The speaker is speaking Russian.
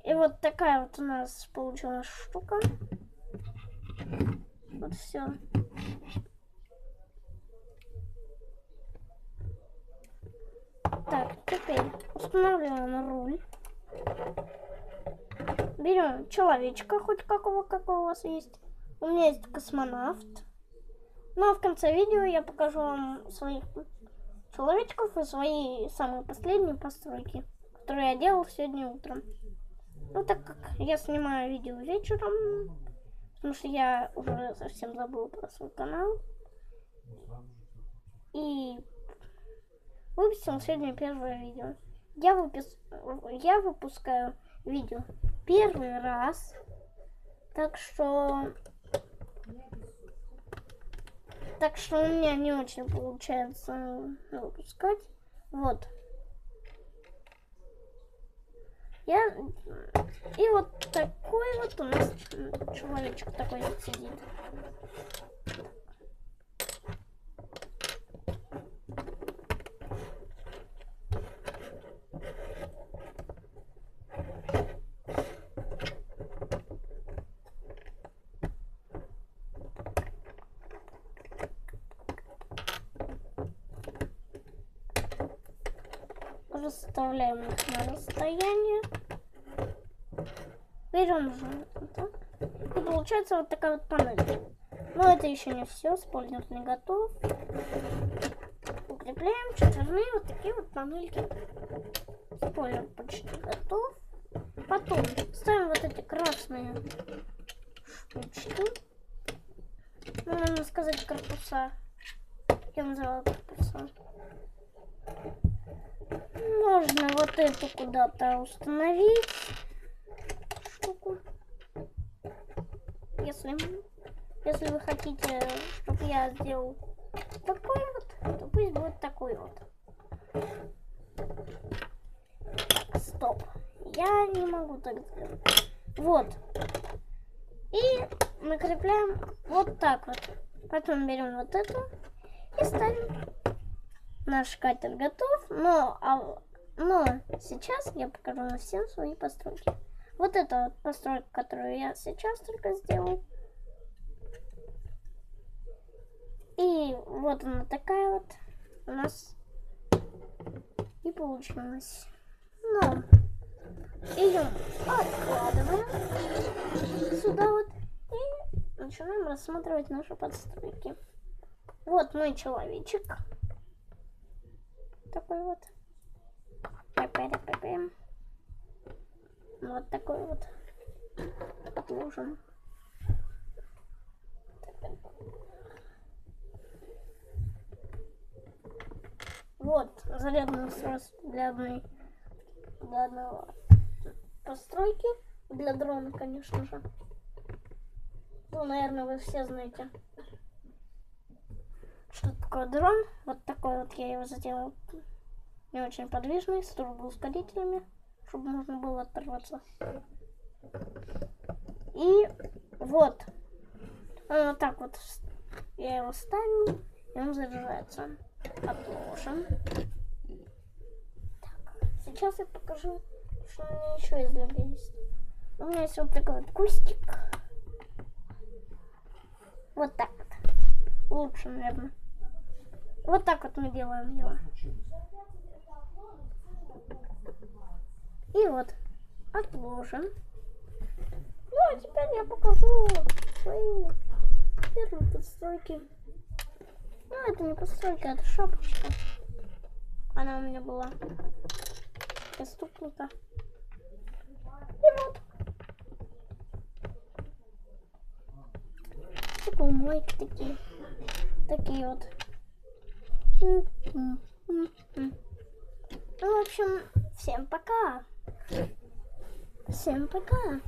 И вот такая вот у нас получилась штука. Вот все. Так, теперь устанавливаем руль. Берем человечка, хоть какого у вас есть. У меня есть космонавт. Ну а в конце видео я покажу вам своих человечков и свои самые последние постройки, которые я делал сегодня утром. Ну так как я снимаю видео вечером, потому что я уже совсем забыл про свой канал. И выпустил сегодня первое видео. Я выпускаю видео первый раз, так что у меня не очень получается выпускать. Вот. И вот такой вот у нас человечек такой вот сидит. Расставляем их на расстояние. Берем же вот так. И получается вот такая вот панель. Но это еще не все. Спойлер не готов. Укрепляем четверные вот такие вот панельки. Спойлер почти готов. Потом ставим вот эти красные штучки. Ну, можно сказать, корпуса. Я называю корпуса. Можно вот эту куда-то установить штуку. Если вы хотите, чтобы я сделал такой вот, то пусть будет такой вот. Стоп. Я не могу так сделать. Вот. И накрепляем вот так вот. Потом берем вот эту и ставим. Наш катер готов, но сейчас я покажу вам все свои постройки. Вот это вот постройка, которую я сейчас только сделал. И вот она такая вот у нас и получилась. Но ее откладываем сюда вот и начинаем рассматривать наши постройки. Вот мой человечек. Такой вот. Вот такой вот. Отложим. Вот зарядное устройство для одного постройки. Для дрона, конечно же. Ну, наверное, вы все знаете, что такое дрон. Вот такой вот я его сделал. Не очень подвижный, с турбоускорителями, чтобы можно было оторваться. И вот. Вот так вот я его ставлю, и он заряжается. Отложим. Так, сейчас я покажу, что у меня еще из лего есть. У меня есть вот такой вот кустик. Вот так вот. Лучше, наверное. Вот так вот мы делаем его. И вот. Отложим. Ну, а теперь я покажу свои первые постройки. Ну, это не постройка, это шапочка. Она у меня была доступника. И вот. Типа мойки такие. Такие вот. Ну, в общем, всем пока. Всем пока.